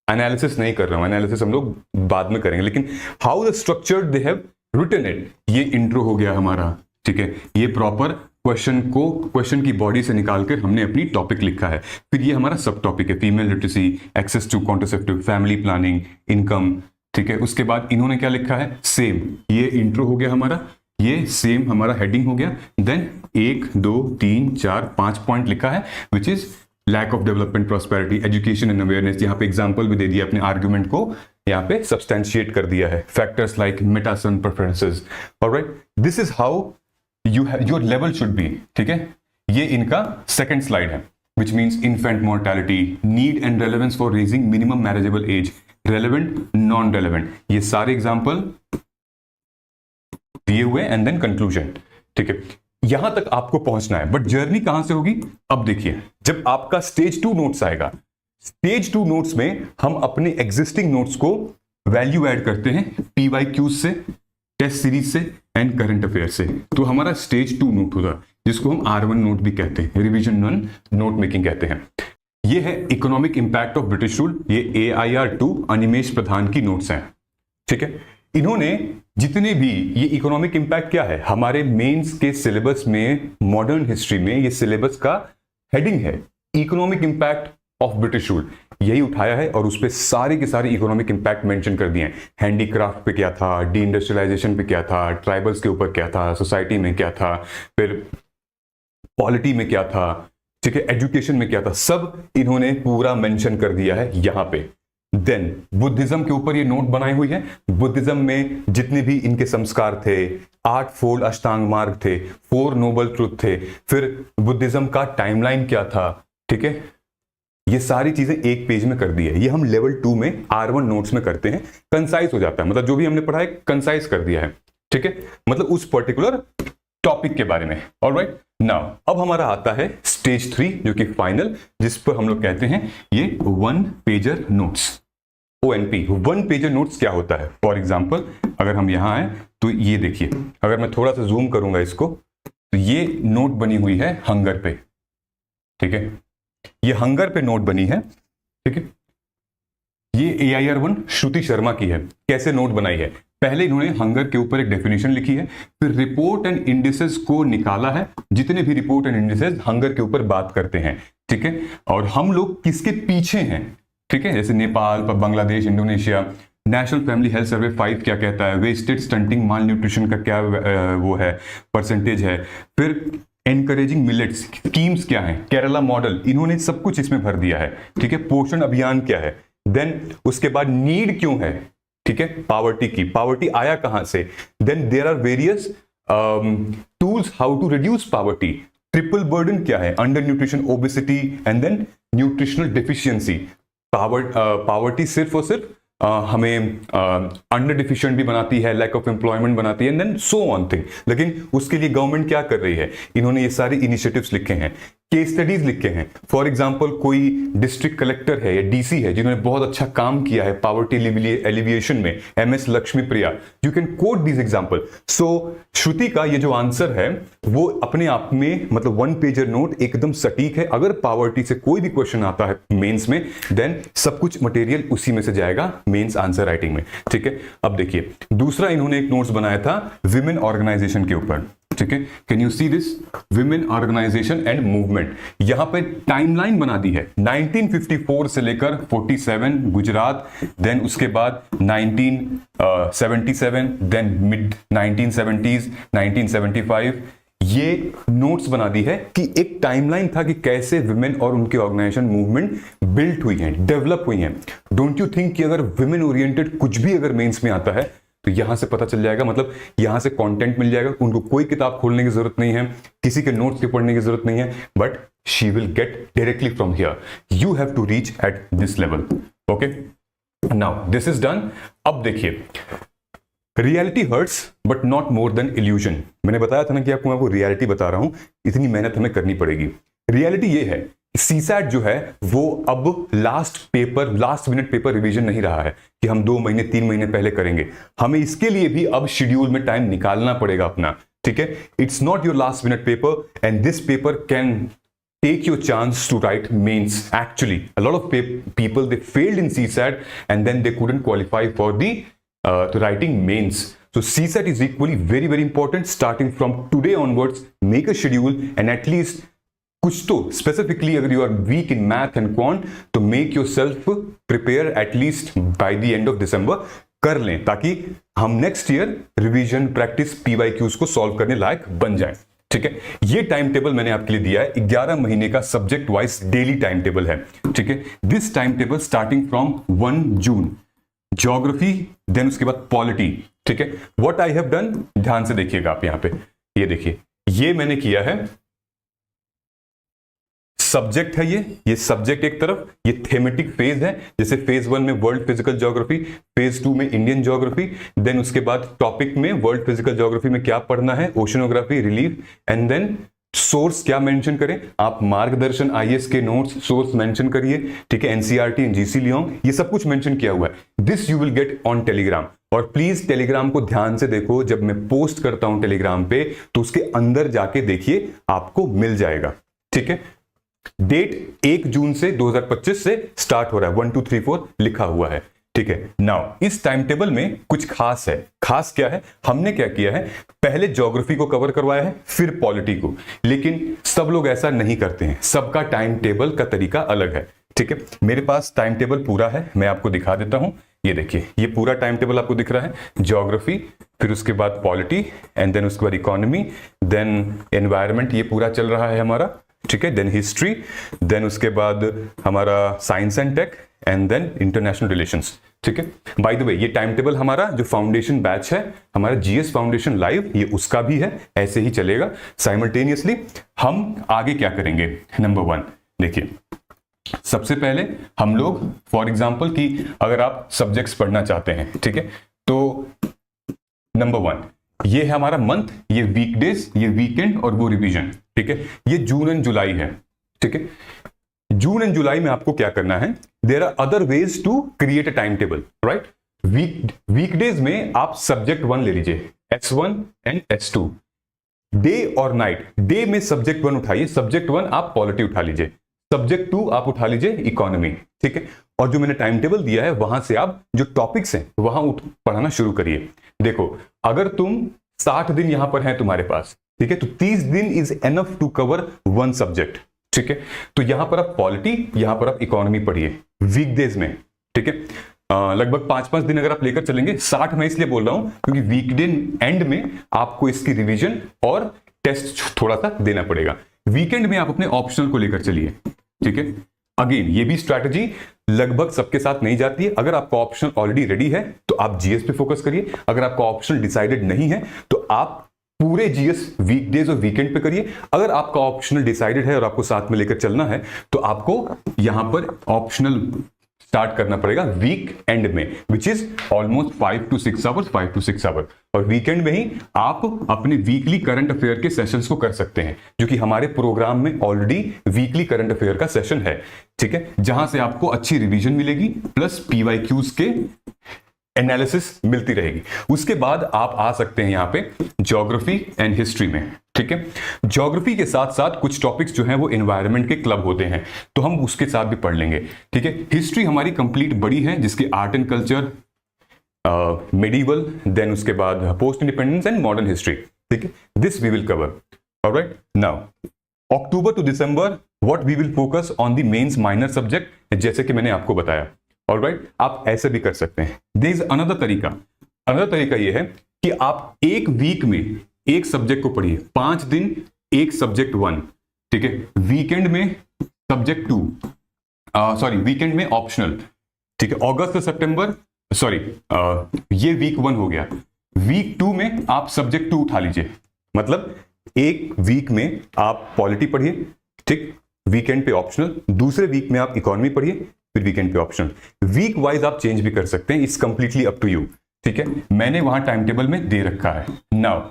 एनालिसिस नहीं कर रहा हूं, एनालिसिस हम लोग बाद में करेंगे, लेकिन how the structure they have written it, ये इंट्रो हो गया हमारा. ठीक है, ये प्रॉपर क्वेश्चन की बॉडी से निकालकर हमने अपनी टॉपिक लिखा है. फिर ये हमारा सब टॉपिक है, female literacy, access to contraceptive, family planning, income. ठीक है, उसके बाद इन्होंने क्या लिखा है, सेम, ये इंट्रो हो गया हमारा, ये सेम हमारा हेडिंग हो गया. देन 1 2 3 4 5 पॉइंट लिखा है, which is lack of development, prosperity, education and awareness. यहाँ पे एग्जांपल भी दे दिया, अपने आर्ग्यूमेंट को यहाँ पे सब्सटेंशिएट कर दिया है. फैक्टर्स लाइक मेटासन preferences. Alright, this is how you have your level should be. ठीक है, ये इनका सेकंड स्लाइड है, which means infant mortality, need and relevance for raising minimum marriageable age, relevant, non relevant, ये सारे एग्जाम्पल दिए हुए, एंड देन कंक्लूजन. ठीक है, यहां तक आपको पहुंचना है, बट जर्नी कहां से होगी? अब देखिए, जब आपका स्टेज 2 नोट्स आएगा, स्टेज 2 नोट्स में हम अपने एग्जिस्टिंग नोट्स को वैल्यू ऐड करते हैं PYQs से, टेस्ट सीरीज से एंड करंट अफेयर से। तो हमारा स्टेज 2 नोट होगा, जिसको हम R1 नोट भी कहते हैं, रिवीजन 1 नोट मेकिंग कहते हैं। ये है economic impact of British rule, ये AIR2 अनिमेश प्रधान की नोट्स हैं। ठीक है, इन्होंने जितने भी, ये इकोनॉमिक इंपैक्ट क्या है, हमारे मेंस के सिलेबस में, मॉडर्न हिस्ट्री में ये सिलेबस का हेडिंग है, economic impact of British rule, यही उठाया है और उस पर सारे के सारे इकोनॉमिक इंपैक्ट मेंशन कर दिए हैं। हैंडीक्राफ्ट पे क्या था, डी इंडस्ट्रियलाइजेशन पे क्या था, ट्राइबल्स के ऊपर क्या था, सोसाइटी में क्या था, फिर पॉलिटी में क्या था, ठीक है, एजुकेशन में क्या था, सब इन्होंने पूरा मेंशन कर दिया है यहां पे। देन बुद्धिज्म के ऊपर ये नोट बनाई हुई है। बुद्धिज्म में जितने भी इनके संस्कार थे, 8 फोल्ड अष्टांग मार्ग थे, 4 नोबल ट्रुथ थे, फिर बुद्धिज्म का टाइमलाइन क्या था, ठीक है, ये सारी चीजें एक पेज में कर दी है। ये हम लेवल 2 में R1 नोट्स में करते हैं, कंसाइज हो जाता है, मतलब जो भी हमने पढ़ा है कंसाइज कर दिया है। ठीक है, मतलब उस पर्टिकुलर टॉपिक के बारे में। ऑलराइट, नाउ अब हमारा आता है स्टेज 3, जो कि फाइनल, जिस पर हम लोग कहते हैं ये 1 pager notes, ONP। 1 pager notes क्या होता है? फॉर एग्जाम्पल अगर हम यहां आए तो ये देखिए, अगर मैं थोड़ा सा जूम करूंगा इसको, तो ये नोट बनी हुई है हंगर पे। ठीक है, ये हंगर पे नोट बनी है। ठीक है, ये AIR1 श्रुति शर्मा की है। कैसे नोट बनाई है? पहले इन्होंने हंगर के ऊपर एक डेफिनेशन लिखी है, फिर रिपोर्ट एंड इंडिसेस को निकाला है, जितने भी रिपोर्ट एंड इंडिसेस हंगर के ऊपर बात करते हैं। ठीक है, और हम लोग किसके पीछे हैं? ठीक है, जैसे Nepal, Bangladesh, Indonesia. National family health survey 5 क्या कहता है, वेस्टेज, स्टंटिंग, माल न्यूट्रिशन का क्या वो है, परसेंटेज है। फिर एनकरेजिंग मिलेट्स स्कीम्स क्या है, केरला मॉडल, इन्होंने सब कुछ इसमें भर दिया है। ठीक है, पोषण अभियान क्या है, देन उसके बाद नीड क्यों है, ठीक है, पावर्टी की, पावर्टी आया कहां से, then there are various tools how to reduce poverty, triple burden क्या है, under nutrition, obesity and then nutritional deficiency. Poverty सिर्फ और सिर्फ हमें अंडर डिफिशिएंट भी बनाती है, लैक ऑफ एम्प्लॉयमेंट बनाती है, and then so on thing. लेकिन उसके लिए गवर्नमेंट क्या कर रही है? इन्होंने ये सारे इनिशिएटिव्स लिखे हैं, केस स्टडीज लिखे हैं। फॉर एग्जांपल कोई डिस्ट्रिक्ट कलेक्टर है या DC है जिन्होंने बहुत अच्छा काम किया है पावर्टी एलिविएशन में, MS Lakshmi Priya, you can quote this example. So Shruti का ये जो आंसर है वो अपने आप में, मतलब 1 पेजर नोट एकदम सटीक है। अगर पावर्टी से कोई भी क्वेश्चन आता है मेंस में, देन सब कुछ मटेरियल उसी में से जाएगा मेंस आंसर राइटिंग में। ठीक है, अब देखिए दूसरा इन्होंने एक नोट्स बनाया था विमेन ऑर्गेनाइजेशन के ऊपर। ठीक है, can you see this, women organisation and movement. यहां पे टाइमलाइन बना दी है 1954 से लेकर 47 गुजरात, देन उसके बाद 1977, देन मिड 1970s, 1975। ये नोट्स बना दी है कि एक टाइमलाइन था कि कैसे विमेन और उनके ऑर्गेनाइजेशन मूवमेंट बिल्ट हुई हैं, डेवलप हुई हैं। डोंट यू थिंक कि अगर विमेन ओरिएंटेड कुछ भी अगर मेंस में आता है तो यहां से पता चल जाएगा, मतलब यहां से कंटेंट मिल जाएगा। उनको कोई किताब खोलने की जरूरत नहीं है, किसी के नोट्स के पढ़ने की जरूरत नहीं है, but she will get directly from here. You have to reach at this level. Okay, now this is done. अब देखिए, reality hurts but not more than illusion. मैंने बताया था ना कि आपको मैं वो रियलिटी बता रहा हूं, इतनी मेहनत हमें करनी पड़ेगी। रियलिटी ये है, CSAT जो है वो अब लास्ट मिनट पेपर रिवीजन नहीं रहा है कि हम 2 महीने 3 महीने पहले करेंगे। हमें इसके लिए भी अब शेड्यूल में टाइम निकालना पड़ेगा अपना। ठीक है, it's not your last minute paper and this paper can take your chance to write mains. Actually, a lot of people, they failed in CSAT and then they couldn't qualify for the writing mains. So CSAT is equally very, very important. Starting from today onwards, make a schedule and at least कुछ तो specifically अगर you are weak in math and quant, तो make yourself prepare at least by the end of December कर लें, ताकि हम next year revision, practice, PYQs को solve करने लायक बन जाएं। ठीक है, ये टाइम टेबल मैंने आपके लिए दिया है, 11 महीने का subject wise daily time table है। ठीक है, this time table starting from 1 June, geography, then उसके बाद पॉलिटी। ठीक है, व्हाट आई हैव डन, ध्यान से देखिएगा आप यहां पे, ये देखिए, ये मैंने किया है, सब्जेक्ट है ये सब्जेक्ट एक तरफ, ये थेमेटिक फेज है। जैसे फेज 1 में वर्ल्ड फिजिकल ज्योग्राफी, फेज 2 में इंडियन ज्योग्राफी, देन उसके बाद टॉपिक में वर्ल्ड फिजिकल ज्योग्राफी में क्या पढ़ना है, oceanography, relief, and then source क्या मेंशन करें, आप मार्गदर्शन आईएएस के नोट्स सोर्स मेंशन करिए, ठीक है, एनसीईआरटी एंड जीसी लियोंग, ये सब कुछ मेंशन किया हुआ है। This you will get on Telegram. और प्लीज टेलीग्राम को ध्यान से देखो, जब मैं पोस्ट करता हूं टेलीग्राम पे तो उसके अंदर जाके देखिए, आपको मिल जाएगा, ठीक है। डेट 1 जून से 2025 से स्टार्ट हो रहा है, 1 2 3 4 लिखा हुआ है, ठीक है। नाउ इस टाइम टेबल में कुछ खास है। खास क्या है, हमने क्या किया है, पहले ज्योग्राफी को कवर करवाया है, फिर पॉलिटी को, लेकिन सब लोग ऐसा नहीं करते हैं, सबका टाइम टेबल का तरीका अलग है, ठीक है। मेरे पास टाइम टेबल पूरा है, मैं आपको दिखा देता हूं। ये देखिए, ये पूरा टाइम टेबल आपको दिख रहा है, ज्योग्राफी, फिर उसके बाद पॉलिटी, एंड देन उसके बाद इकोनॉमी, देन एनवायरमेंट, ये पूरा चल रहा है हमारा, ठीक है, देन हिस्ट्री, देन उसके बाद हमारा science and tech, and then international relations, ठीक है। बाय द वे, ये टाइम टेबल हमारा जो फाउंडेशन बैच है, हमारा जीएस फाउंडेशन लाइव, ये उसका भी है, ऐसे ही चलेगा साइमल्टेनियसली। हम आगे क्या करेंगे, नंबर 1 देखिए, सबसे पहले हम लोग फॉर एग्जांपल कि अगर आप सब्जेक्ट्स पढ़ना चाहते हैं, ठीक है, तो नंबर 1 ये है हमारा मंथ, ये वीकडेज, ये वीकेंड और वो रिवीजन, ठीक है। ये जून एंड जुलाई है, ठीक है। जून एंड जुलाई में आपको क्या करना है, there are other ways to create a time table, right. Weekdays में आप सब्जेक्ट 1 ले लीजिए, S1 एंड S2, डे और नाइट। डे में सब्जेक्ट 1 उठाइए, सब्जेक्ट 1 आप पॉलिटी उठा लीजिए, सब्जेक्ट 2 आप उठा लीजिए इकोनॉमी, ठीक है। और जो मैंने टाइम टेबल दिया है वहां से आप जो टॉपिक्स हैं वहां पढ़ाना शुरू करिए। देखो, अगर तुम 60 दिन यहां पर हैं तुम्हारे पास, ठीक है, तो 30 दिन is enough to cover 1 subject, ठीक है। तो यहां पर आप पॉलिटी, यहां पर आप इकोनॉमी पढ़िए वीकडेज में, ठीक है। लगभग 5-5 दिन अगर आप लेकर चलेंगे, 60 मैं इसलिए बोल रहा हूं क्योंकि वीकडे एंड में आपको इसकी रिवीजन और टेस्ट थोड़ा सा देना पड़ेगा। वीकेंड में आप अपने ऑप्शनल को लेकर चलिए, ठीक है। अगेन ये भी स्ट्रैटेजी लगभग सबके साथ नहीं जाती है। अगर आपका ऑप्शनल ऑलरेडी रेडी है तो आप जीएस पे फोकस करिए, अगर आपका ऑप्शनल डिसाइडेड नहीं है तो आप पूरे जीएस वीकडेज और वीकेंड पे करिए। अगर आपका ऑप्शनल डिसाइडेड है और आपको साथ में लेकर चलना है तो आपको यहां पर ऑप्शनल स्टार्ट करना पड़ेगा वीक एंड में, which is almost 5 to 6 hours, और वीकेंड में ही आप अपने वीकली करंट अफेयर के सेशंस को कर सकते हैं, जो कि हमारे प्रोग्राम में ऑलरेडी वीकली करंट अफेयर का सेशन है, ठीक है, जहां से आपको अच्छी रिवीजन मिलेगी प्लस पीवाईक्यूज के एनालिसिस मिलती रहेगी। उसके बाद आप आ सकते हैं यहां पे ज्योग्राफी एंड हिस्ट्री में, ठीक है। ज्योग्राफी के साथ साथ कुछ टॉपिक्स जो हैं वो एनवायरनमेंट के क्लब होते हैं, तो हम उसके साथ भी पढ़ लेंगे, ठीक है। हिस्ट्री हमारी कंप्लीट बड़ी है, जिसके art and culture, medieval, then उसके बाद post independence and modern history, ठीक है, this we will cover. Alright, now October to December what we will focus on the mains minor subject, जैसे कि मैंने आपको बताया। ऑलराइट, आप ऐसे भी कर सकते हैं। देयर इज अनदर तरीका ये है कि आप एक वीक में एक सब्जेक्ट को पढ़िए, 5 दिन एक सब्जेक्ट 1, ठीक है, वीकेंड में सब्जेक्ट 2, वीकेंड में ऑप्शनल, ठीक है। अगस्त से सितंबर, ये वीक 1 हो गया। वीक 2 में आप सब्जेक्ट 2 उठा लीजिए, मतलब एक वीक में आप पॉलिटी पढ़िए, ठीक, वीकेंड पे ऑप्शनल, दूसरे वीक में आप इकोनॉमी पढ़िए, फिर वीकेंड पे ऑप्शनल। वीक वाइज आप चेंज भी कर सकते हैं, it's completely up to you, ठीक है। मैंने वहां टाइम टेबल में दे रखा है। Now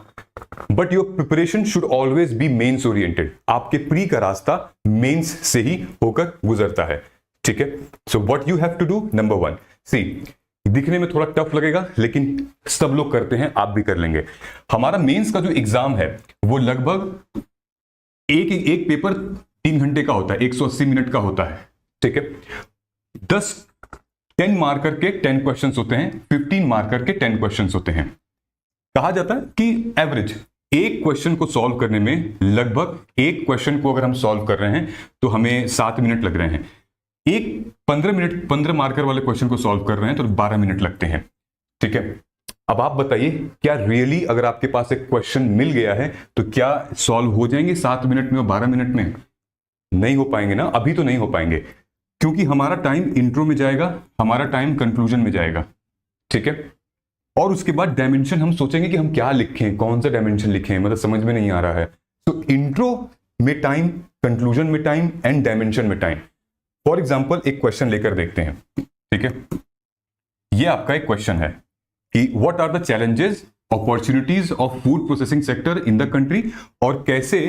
but your preparation should always be mains oriented. आपके प्री का रास्ता मेंस से ही होकर गुजरता है, ठीक है। So what you have to do, number 1, see, दिखने में थोड़ा टफ लगेगा लेकिन सब लोग करते हैं, आप भी कर लेंगे। हमारा मेंस का जो एग्जाम है वो लगभग एक पेपर 3 घंटे का होता है, 180 मिनट का होता है, ठीक है। 10 मार्कर के 10 क्वेश्चंस होते हैं, 15 मार्कर के 10 क्वेश्चंस होते हैं। कहा जाता है कि एवरेज एक क्वेश्चन को सॉल्व करने में, लगभग एक क्वेश्चन को अगर हम सॉल्व कर रहे हैं तो हमें 7 मिनट लग रहे हैं। एक 15 मार्कर वाले क्वेश्चन को सॉल्व कर रहे हैं तो 12 मिनट लगते हैं, ठीक है। अब आप बताइए, क्या रियली अगर आपके पास एक क्वेश्चन मिल गया है तो क्या सॉल्व हो जाएंगे 7 मिनट में और 12 मिनट में? नहीं हो पाएंगे ना, अभी तो नहीं हो पाएंगे, क्योंकि हमारा टाइम इंट्रो में जाएगा, हमारा टाइम कंक्लूजन में जाएगा, ठीक है। और उसके बाद डायमेंशन हम सोचेंगे कि हम क्या लिखें, कौन सा डायमेंशन लिखें, मतलब समझ में नहीं आ रहा है। तो इंट्रो में टाइम, कंक्लूजन में टाइम एंड डायमेंशन में टाइम। फॉर एग्जाम्पल एक क्वेश्चन लेकर देखते हैं, ठीक है। ये आपका एक क्वेश्चन है कि what are the challenges opportunities of food processing sector in the country, और कैसे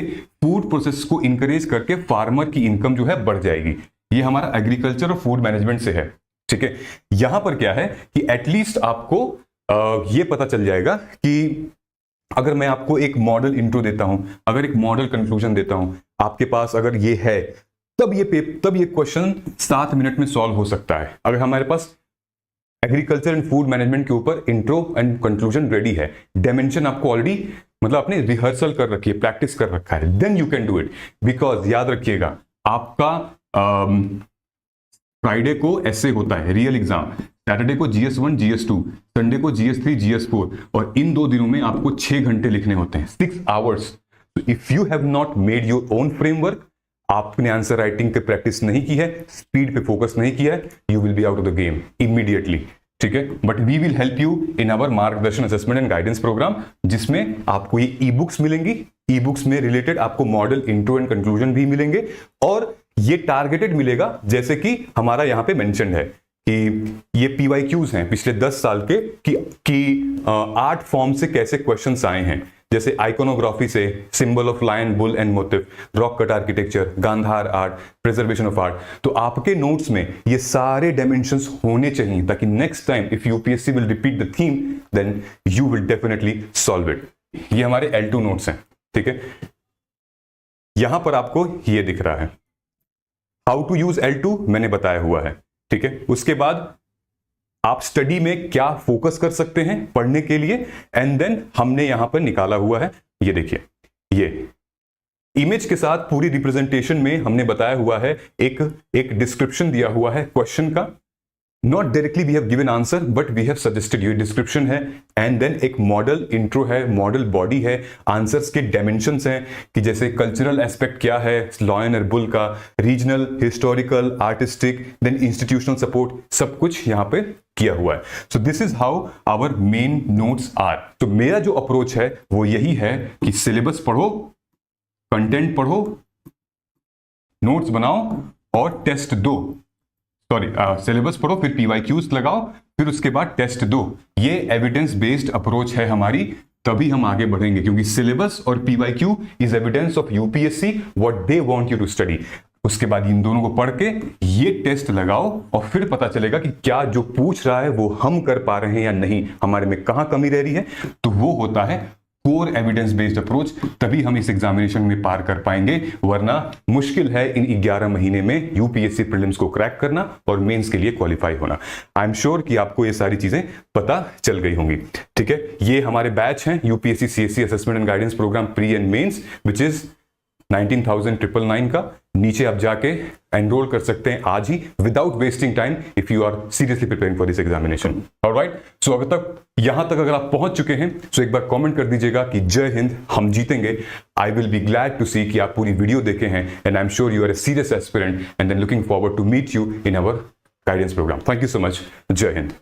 फूड प्रोसेस को इंकरेज करके फार्मर की इनकम जो है बढ़ जाएगी। ये हमारा एग्रीकल्चर और फूड मैनेजमेंट से है, ठीक है। यहां पर क्या है कि एटलीस्ट आपको ये पता चल जाएगा कि अगर मैं आपको एक मॉडल इंट्रो देता हूं, अगर एक मॉडल कंक्लूजन देता हूं आपके पास, अगर ये है, तब ये क्वेश्चन 7 मिनट में सॉल्व हो सकता है। अगर हमारे पास एग्रीकल्चर एंड फूड मैनेजमेंट के ऊपर इंट्रो एंड कंक्लूजन रेडी है, डायमेंशन आपको ऑलरेडी मतलब आपने रिहर्सल कर रखी है, प्रैक्टिस कर रखा है, then you can do it. Because याद रखिएगा, आपका फ्राइडे को एसए होता है, रियल एग्जाम, सैटरडे को GS1 GS2, संडे को GS3 GS4, और इन 2 दिनों में आपको 6 घंटे लिखने होते हैं, 6 hours. If you have not made your own framework, आपने आंसर राइटिंग पे प्रैक्टिस नहीं की है, स्पीड पे फोकस नहीं किया है, you will be out of the game immediately, ठीक है। But we will help you in our Margdarshan assessment and guidance program, जिसमें आपको ये ई बुक्स मिलेंगी, ई बुक्स में रिलेटेड आपको मॉडल इंट्रो एंड कंक्लूजन भी मिलेंगे, और ये टारगेटेड मिलेगा, जैसे कि हमारा यहां पे मेंशन है कि ये PYQs हैं पिछले 10 साल के कि आर्ट फॉर्म से कैसे क्वेश्चंस आए हैं, जैसे आइकोनोग्राफी से symbol of lion, bull and motif, rock cut architecture, Gandhara art, preservation of art. तो आपके नोट्स में ये सारे डायमेंशंस होने चाहिए, ताकि next time if UPSC will repeat the theme, then you will definitely solve it. ये हमारे L2 नोट्स हैं, ठीक है। यहां पर आपको ये दिख रहा है, हाउ टू यूज L2 मैंने बताया हुआ है, ठीक है। उसके बाद आप स्टडी में क्या फोकस कर सकते हैं पढ़ने के लिए, एंड देन हमने यहां पर निकाला हुआ है, ये देखिए, ये इमेज के साथ पूरी रिप्रेजेंटेशन में हमने बताया हुआ है, एक डिस्क्रिप्शन दिया हुआ है क्वेश्चन का, not directly we have given answer but we have suggested, ये डिस्क्रिप्शन है, एंड देन एक मॉडल इंट्रो है, मॉडल बॉडी है, आंसर्स के डायमेंशंस हैं कि जैसे कल्चरल एस्पेक्ट क्या है लॉयन और बुल का, regional, historical, artistic, then institutional support, सब कुछ यहां पे किया हुआ है। So this is how our main notes are. तो मेरा जो अप्रोच है वो यही है कि सिलेबस पढ़ो, कंटेंट पढ़ो, नोट्स बनाओ और टेस्ट दो, सिलेबस पढ़ो, फिर PYQs लगाओ, फिर उसके बाद टेस्ट दो। ये एविडेंस बेस्ड अप्रोच है हमारी, तभी हम आगे बढ़ेंगे, क्योंकि सिलेबस और PYQ is evidence of UPSC what they want you to study. उसके बाद इन दोनों को पढ़ के ये टेस्ट लगाओ, और फिर पता चलेगा कि क्या जो पूछ रहा है वो हम कर पा रहे हैं या नहीं, हमारे में कहां कमी रह रही है। तो वो होता है कोर एविडेंस बेस्ड अप्रोच, तभी हम इस एग्जामिनेशन में पार कर पाएंगे, वरना मुश्किल है इन 11 महीने में यूपीएससी प्रीलिम्स को क्रैक करना और मेंस के लिए क्वालिफाई होना। आई एम श्योर कि आपको ये सारी चीजें पता चल गई होंगी, ठीक है। ये हमारे बैच हैं UPSC CSE assessment and guidance program pre and mains, which is 19,999 का। नीचे आप जाके एनरोल कर सकते हैं आज ही, without wasting time, if you are seriously preparing for this examination. Alright, so यहां तक अगर आप पहुंच चुके हैं, सो एक बार कमेंट कर दीजिएगा कि जय हिंद, हम जीतेंगे। I will be glad to see कि आप पूरी वीडियो देखे हैं, and I am sure you are a serious aspirant, and then looking forward to meet you in our guidance program. Thank you so much, जय हिंद।